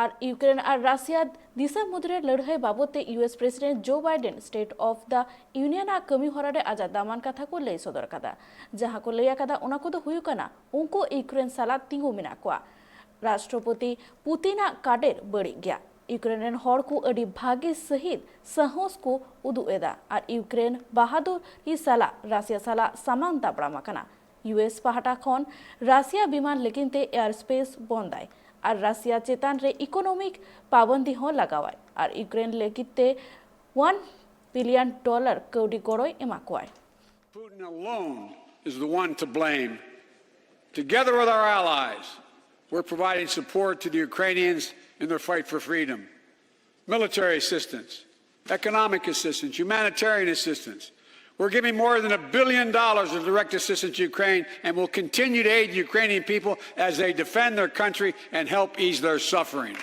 আর Ukraine আর Russia দিশা মুদ্রে লড়াই বাবদে US president Joe Biden state of the union आ कमी हरारे आजा दामान कथा को लई सदर कदा जहां को लैया कदा उना को हुयु कना उनको यूक्रेन साला तिंगु मिना को राष्ट्रपति पुतिना काडेर बड़ी गया यूक्रेन हर को अड़ी भागी सहित साहस को उदु एदा और यूक्रेन बहादुर साला राशिया साला सामान दाबड़ा कना यूएस पहाटा खन राशिया विमान लेकिनते एयर स्पेस बंदाय और राशिया चेतान रे इकोनॉमिक पाबंदी हो लगावाय और यूक्रेन लेकिते $1 billion कौड़ी गड़ोय एमाकुआय Putin alone is the one to blame. Together with our allies, we're providing support to the Ukrainians in their fight for freedom. Military assistance, economic assistance, humanitarian assistance. We're giving more than $1 billion of direct assistance to Ukraine and will continue to aid the Ukrainian people as they defend their country and help ease their suffering.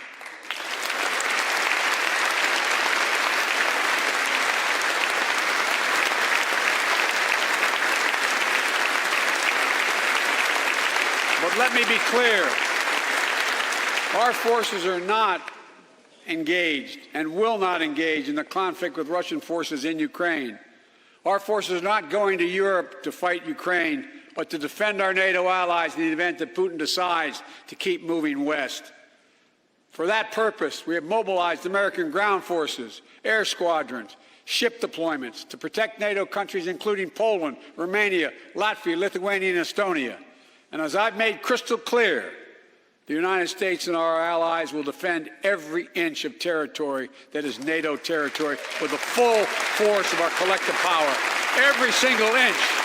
But let me be clear. Our forces are not engaged and will not engage in the conflict with Russian forces in Ukraine. Our forces are not going to Europe to fight Ukraine, but to defend our NATO allies in the event that Putin decides to keep moving west. For that purpose, we have mobilized American ground forces, air squadrons, ship deployments to protect NATO countries including Poland, Romania, Latvia, Lithuania, and Estonia. And as I've made crystal clear, the United States and our allies will defend every inch of territory that is NATO territory with the full force of our collective power. Every single inch.